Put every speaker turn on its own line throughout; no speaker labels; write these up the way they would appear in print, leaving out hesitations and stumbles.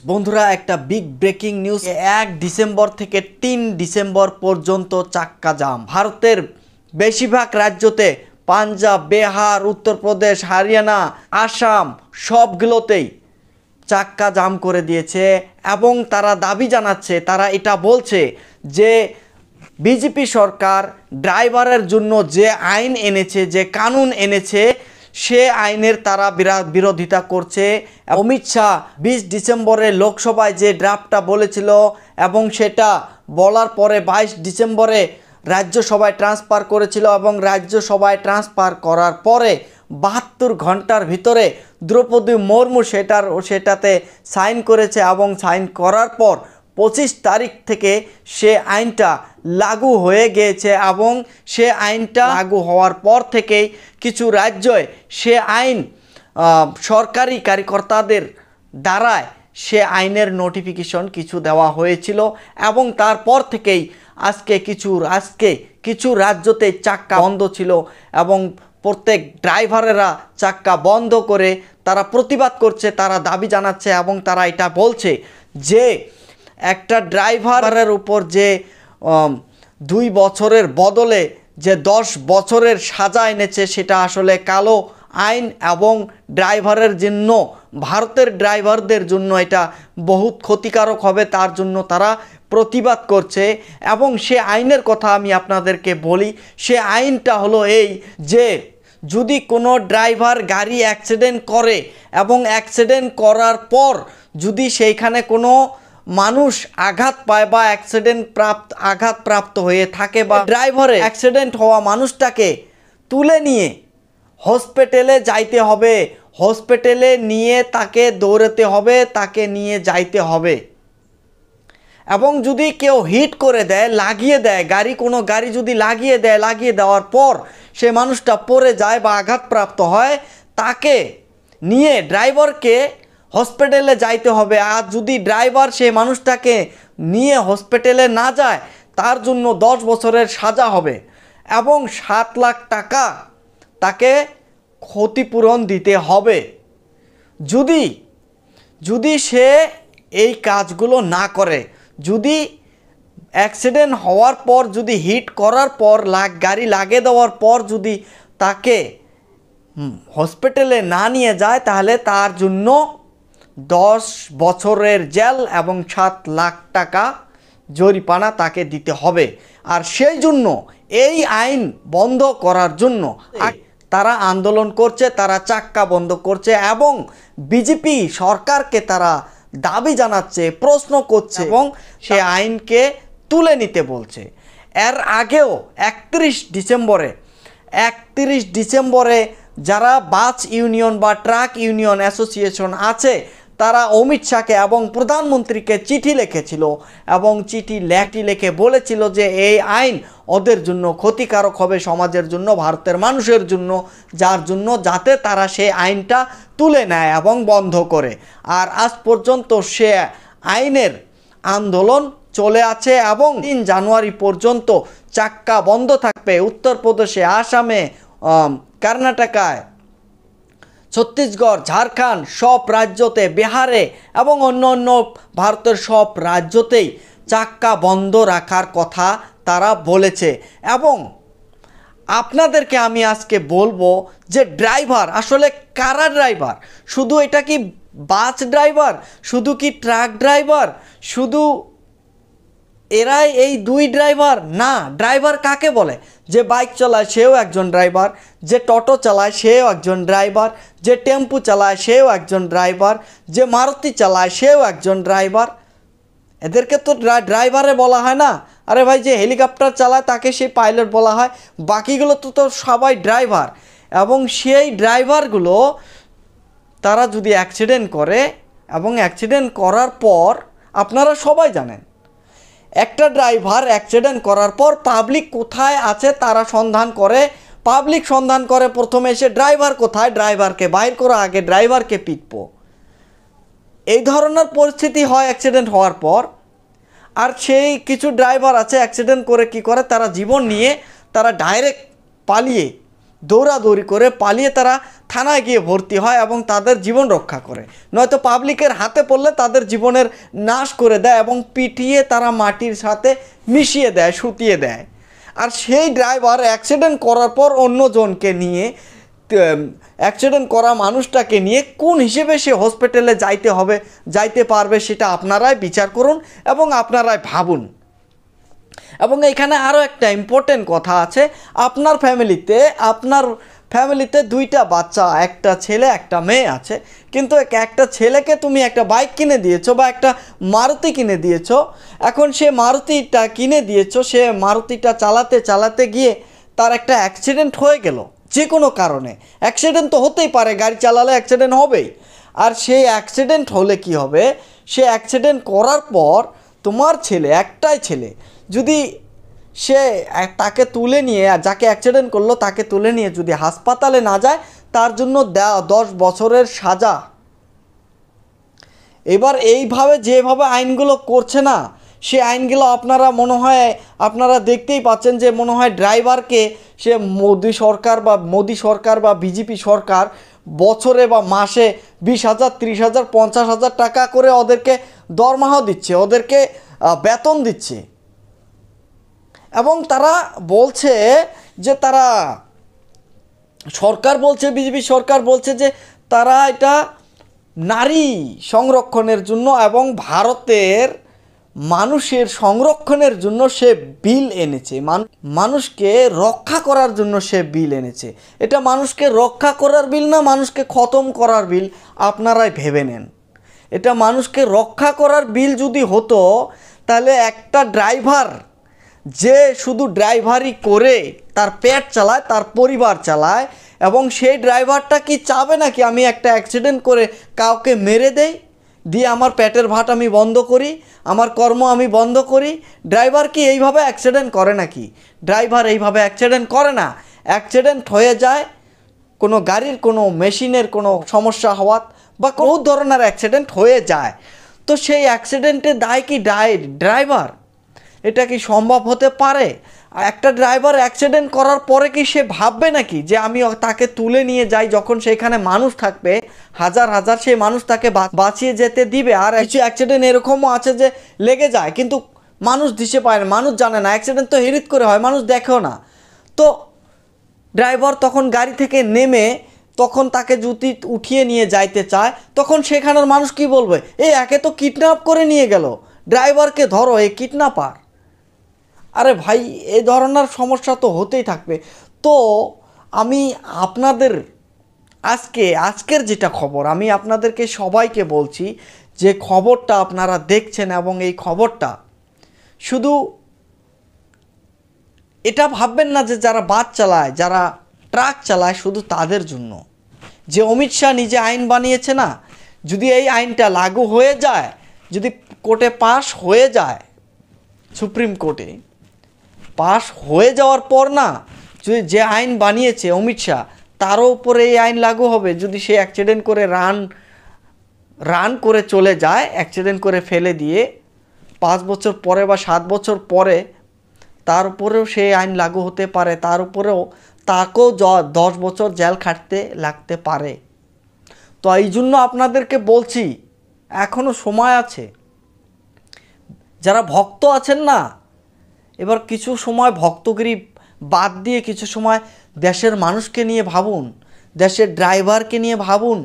বন্ধুরা একটা big breaking news 1 December থেকে 3 ডিসেম্বর পর্যন্ত চাক্কা জাম ভারতের বেশিরভাগ রাজ্যতে পাঞ্জাব, বিহার, উত্তরপ্রদেশ, হরিয়ানা, আসাম সবগুলোতেই চাক্কা জাম করে দিয়েছে এবং তারা দাবি জানাচ্ছে, তারা এটা বলছে যে বিজেপি সরকার ড্রাইভারের জন্য যে আইন এনেছে, যে কানুন এনেছে, সে আইনের তারা বিরোধিতা করছে। অমিত শাহ 20 ডিসেম্বরে লোকসভায় যে ড্রাফটটা বলেছিল এবং সেটা বলার পরে 22 ডিসেম্বরে রাজ্যসভায় ট্রান্সফার করেছিল এবং রাজ্যসভায় ট্রান্সফার করার পরে 72 ঘন্টার ভিতরে দ্রৌপদী মুর্মু সেটাতে সাইন করেছে এবং সাইন করার পর 25 তারিখ থেকে সে আইনটা লাগু হয়ে গিয়েছে এবং সে আইনটা লাগু হওয়ার পর থেকেই কিছু রাজ্যে সে আইন সরকারি কার্যকর্তাদের দ্বারায় সে আইনের নোটিফিকেশন কিছু দেওয়া হয়েছিল এবং তারপর থেকেই আজকে কিছু রাজ্যতে চাক্কা বন্ধ ছিল এবং প্রত্যেক ড্রাইভারেরা চাক্কা বন্ধ করে তারা প্রতিবাদ করছে, তারা দাবি জানাচ্ছে এবং তারা এটা বলছে যে একটা ড্রাইভারের উপর যে 2 বছরের বদলে যে 10 বছরের সাজা এনেছে সেটা আসলে কালো আইন এবং ড্রাইভারের জন্য, ভারতের ড্রাইভারদের জন্য এটা বহুত ক্ষতিকারক হবে। তার জন্য তারা প্রতিবাদ করছে এবং সে আইনের কথা আমি আপনাদেরকে বলি। সে আইনটা হলো এই যে যদি কোনো ড্রাইভার গাড়ি অ্যাক্সিডেন্ট করে এবং অ্যাক্সিডেন্ট করার পর যদি সেইখানে কোনো মানুষ আঘাত পায় বা আঘাতপ্রাপ্ত হয়ে থাকে বা ড্রাইভারে অ্যাক্সিডেন্ট হওয়া মানুষটাকে তুলে নিয়ে হসপিটালে যাইতে হবে, হসপিটালে নিয়ে তাকে দৌড়াতে হবে, তাকে নিয়ে যাইতে হবে। এবং যদি কেউ হিট করে দেয়, লাগিয়ে দেয়, কোনো গাড়ি যদি লাগিয়ে দেওয়ার পর সে মানুষটা পড়ে যায় বা আঘাতপ্রাপ্ত হয়, তাকে নিয়ে ড্রাইভারকে হসপিটালে যাইতে হবে। আর যদি ড্রাইভার সেই মানুষটাকে নিয়ে হসপিটালে না যায় তার জন্য 10 বছরের সাজা হবে এবং 7 লাখ টাকা তাকে ক্ষতিপূরণ দিতে হবে যদি সে এই কাজগুলো না করে। যদি অ্যাক্সিডেন্ট হওয়ার পর, যদি হিট করার পর, গাড়ি লাগিয়ে দেওয়ার পর যদি তাকে হসপিটালে না নিয়ে যায় তাহলে তার জন্য 10 বছরের জেল এবং 7 লাখ টাকা জরিমানা তাকে দিতে হবে। আর সেই জন্য এই আইন বন্ধ করার জন্য তারা আন্দোলন করছে, তারা চাক্কা বন্ধ করছে এবং বিজেপি সরকারকে তারা দাবি জানাচ্ছে, প্রশ্ন করছে এবং সে আইনকে তুলে নিতে বলছে। এর আগেও 31 ডিসেম্বরে যারা বাস ইউনিয়ন বা ট্রাক ইউনিয়ন অ্যাসোসিয়েশন আছে তারা অমিত শাহকে এবং প্রধানমন্ত্রীকে চিঠি লিখেছিল এবং চিঠি লিখে বলেছিল যে এই আইন ওদের জন্য ক্ষতিকারক হবে, সমাজের জন্য, ভারতের মানুষের জন্য, যাতে তারা সেই আইনটা তুলে নেয় এবং বন্ধ করে। আর আজ পর্যন্ত সে আইনের আন্দোলন চলে আছে এবং 3 জানুয়ারি পর্যন্ত চাক্কা বন্ধ থাকবে। উত্তরপ্রদেশে, আসামে, কর্ণাটকায়, ছত্তিশগড়, ঝাড়খণ্ড সব রাজ্যতে, বিহারে এবং অন্য ভারতের সব রাজ্যতেই চাক্কা বন্ধ রাখার কথা তারা বলেছে। এবং আপনাদেরকে আমি আজকে বলবো যে ড্রাইভার আসলে কারা ড্রাইভার? শুধু এটা কি বাস ড্রাইভার? শুধু কি ট্রাক ড্রাইভার? শুধু এরাই এই 2 ড্রাইভার? না, ড্রাইভার কাকে বলে? যে বাইক চালায় সেও একজন ড্রাইভার, যে টোটো চালায় সেও একজন ড্রাইভার, যে টেম্পু চালায় সেও একজন ড্রাইভার, যে মারুতি চালায় সেও একজন ড্রাইভার। এদেরকে তো ড্রাইভারে বলা হয় না। আরে ভাই, যে হেলিকপ্টার চালায় তাকে সেই পাইলট বলা হয়, বাকিগুলো তো সবাই ড্রাইভার। এবং সেই ড্রাইভারগুলো তারা যদি অ্যাক্সিডেন্ট করে এবং অ্যাক্সিডেন্ট করার পর আপনারা সবাই জানেন একটা ড্রাইভার অ্যাক্সিডেন্ট করার পর পাবলিক কোথায় আছে তারা সন্ধান করে। পাবলিক সন্ধান করে প্রথমে এসে ড্রাইভার কোথায়, ড্রাইভারকে বাইর করে আগে ড্রাইভারকে পিটবো। এই ধরনের পরিস্থিতি হয় অ্যাক্সিডেন্ট হওয়ার পর। আর সেই কিছু ড্রাইভার আছে অ্যাক্সিডেন্ট করে কি করে, তারা জীবন নিয়ে তারা ডাইরেক্ট পালিয়ে দৌড়াদৌড়ি করে পালিয়ে তারা থানায় গিয়ে ভর্তি হয় এবং তাদের জীবন রক্ষা করে, নয়তো পাবলিকের হাতে পড়লে তাদের জীবনের নাশ করে দেয় এবং পিটিয়ে তারা মাটির সাথে মিশিয়ে দেয়, শুতিয়ে দেয়। আর সেই ড্রাইভার অ্যাক্সিডেন্ট করার পর অন্যজনকে নিয়ে, অ্যাক্সিডেন্ট করা মানুষটাকে নিয়ে কোন হিসেবে সে হসপিটালে যাইতে পারবে সেটা আপনারাই বিচার করুন এবং আপনারাই ভাবুন। এবং এখানে আরও একটা ইম্পর্টেন্ট কথা আছে, আপনার ফ্যামিলিতে দুইটা বাচ্চা, একটা ছেলে একটা মেয়ে আছে, কিন্তু একটা ছেলেকে তুমি একটা বাইক কিনে দিয়েছো বা একটা মারুতি কিনে দিয়েছো। এখন সে মারুতিটা কিনে দিয়েছো, সে মারুতিটা চালাতে চালাতে গিয়ে তার একটা অ্যাক্সিডেন্ট হয়ে গেল, যে কোনো কারণে অ্যাক্সিডেন্ট তো হতেই পারে, গাড়ি চালালে অ্যাক্সিডেন্ট হবেই। আর সেই অ্যাক্সিডেন্ট হলে কি হবে, সে অ্যাক্সিডেন্ট করার পর তোমার ছেলে, একটাই ছেলে, যদি সে তাকে তুলে নিয়ে, যাকে অ্যাক্সিডেন্ট করলো তাকে তুলে নিয়ে যদি হাসপাতালে না যায়, তার জন্য 10 বছরের সাজা। এবার এইভাবে যেভাবে আইনগুলো করছে না, সে আইনগুলো মনে হয় আপনারা দেখতেই পাচ্ছেন যে মনে হয় ড্রাইভারকে সে মোদি সরকার বা বিজেপি সরকার বছরে বা মাসে 20,000, 30,000, 50,000 টাকা করে ওদেরকে দরমাহা দিচ্ছে, ওদেরকে বেতন দিচ্ছে। এবং তারা বলছে যে বিজেপি সরকার বলছে যে তারা এটা নারী সংরক্ষণের জন্য এবং ভারতের মানুষের সংরক্ষণের জন্য সে বিল এনেছে, মানুষকে রক্ষা করার জন্য সে বিল এনেছে। এটা মানুষকে রক্ষা করার বিল না, মানুষকে খতম করার বিল, আপনারাই ভেবে নেন। এটা মানুষকে রক্ষা করার বিল যদি হতো, তাহলে একটা ড্রাইভার যে শুধু ড্রাইভারি করে তার পেট চালায়, তার পরিবার চালায়, এবং সেই ড্রাইভারটা কি চাবে নাকি আমি একটা অ্যাক্সিডেন্ট করে কাউকে মেরে দেই, দিয়ে আমার পেটের ভাত আমি বন্ধ করি, আমার কর্ম আমি বন্ধ করি? ড্রাইভার কি এইভাবে অ্যাক্সিডেন্ট করে নাকি? ড্রাইভার এইভাবে অ্যাক্সিডেন্ট করে না। অ্যাক্সিডেন্ট হয়ে যায় কোনো গাড়ির, কোনো মেশিনের কোনো সমস্যা হওয়াত বা কোনো ধরনের অ্যাক্সিডেন্ট হয়ে যায়, তো সেই অ্যাক্সিডেন্টে দায় কি ড্রাইভার? এটা কি সম্ভব হতে পারে? একটা ড্রাইভার অ্যাক্সিডেন্ট করার পরে কি সে ভাববে নাকি যে আমি তাকে তুলে নিয়ে যাই, যখন সেখানে মানুষ থাকবে হাজার হাজার, সেই মানুষ তাকে বাঁচিয়ে যেতে দিবে? আর কিছু অ্যাক্সিডেন্ট এরকমও আছে যে লেগে যায় কিন্তু মানুষ দিশে পায় না, মানুষ জানে না, অ্যাক্সিডেন্ট তো হিরিত করে হয়, মানুষ দেখেও না। তো ড্রাইভার তখন গাড়ি থেকে নেমে তখন তাকে যদি উঠিয়ে নিয়ে যাইতে চায়, তখন সেখানের মানুষ কি বলবে, একে তো কিডন্যাপ করে নিয়ে গেল, ড্রাইভারকে ধরো, এ কিডন্যাপার। আরে ভাই, এই ধরনের সমস্যা তো হতেই থাকবে। তো আমি আপনাদের আজকের যেটা খবর, আমি আপনাদেরকে সবাইকে বলছি যে খবরটা আপনারা দেখছেন, এবং এই খবরটা শুধু এটা ভাববেন না যে যারা বাস চালায়, যারা ট্রাক চালায় শুধু তাদের জন্য। যে অমিত শাহ নিজে আইন বানিয়েছে না, যদি এই আইনটা লাগু হয়ে যায়, যদি কোর্টে পাশ হয়ে যায়, সুপ্রিম কোর্টে পাশ হয়ে যাওয়ার পর না, যদি যে আইন বানিয়েছে অমিত শাহ, তারও উপরে এই আইন লাগু হবে। যদি সে অ্যাক্সিডেন্ট করে রান করে চলে যায়, অ্যাক্সিডেন্ট করে ফেলে দিয়ে 5 বছর পরে বা 7 বছর পরে, তার উপরেও সেই আইন লাগু হতে পারে, তার উপরেও তাকেও 10 বছর জেল খাটতে লাগতে পারে। তো এই জন্য আপনাদেরকে বলছি, এখনও সময় আছে। যারা ভক্ত আছেন না, এবার কিছু সময় ভক্তগিরি বাদ দিয়ে কিছু সময় দেশের মানুষকে নিয়ে ভাবুন, দেশের ড্রাইভারকে নিয়ে ভাবুন,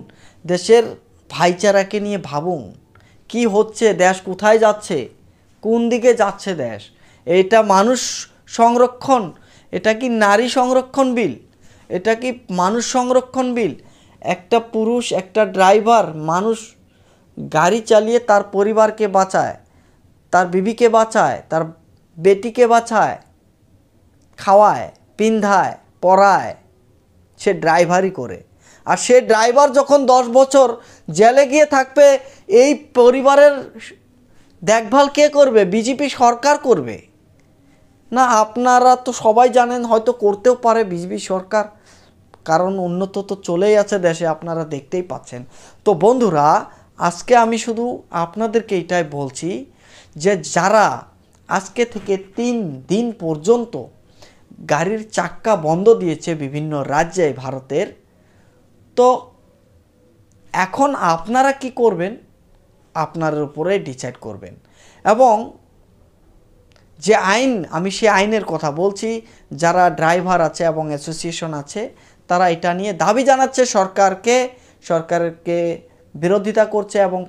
দেশের ভাইচারাকে নিয়ে ভাবুন। কি হচ্ছে, দেশ কোথায় যাচ্ছে, কোন দিকে যাচ্ছে দেশ? এটা মানুষ সংরক্ষণ, এটা কি নারী সংরক্ষণ বিল, এটা কি মানুষ সংরক্ষণ বিল? একটা পুরুষ, একটা ড্রাইভার মানুষ গাড়ি চালিয়ে তার পরিবারকে বাঁচায়, তার বিবিকে বাঁচায়, তার বেটিকে বাঁচায়, খাওয়ায়, পিন্ধায়, পড়ায়, সে ড্রাইভারই করে। আর সে ড্রাইভার যখন 10 বছর জেলে গিয়ে থাকবে, এই পরিবারের দেখভাল কে করবে? বিজেপি সরকার করবে না? আপনারা তো সবাই জানেন, হয়তো করতেও পারে বিজেপি সরকার, কারণ উন্নত তো চলেই আছে দেশে, আপনারা দেখতেই পাচ্ছেন। তো বন্ধুরা, আজকে আমি শুধু আপনাদেরকে এটাই বলছি যে যারা আজকে থেকে 3 দিন পর্যন্ত গাড়ির চাক্কা বন্ধ দিয়েছে বিভিন্ন রাজ্যে ভারতের। তো এখন আপনারা কি করবেন, আপনার উপরে ডিসাইড করবেন। এবং যে আইন, আমি সেই আইনের কথা বলছি, যারা ড্রাইভার আছে এবং অ্যাসোসিয়েশন আছে তারা এটা নিয়ে দাবি জানাচ্ছে সরকারকে বিরোধিতা করছে এবং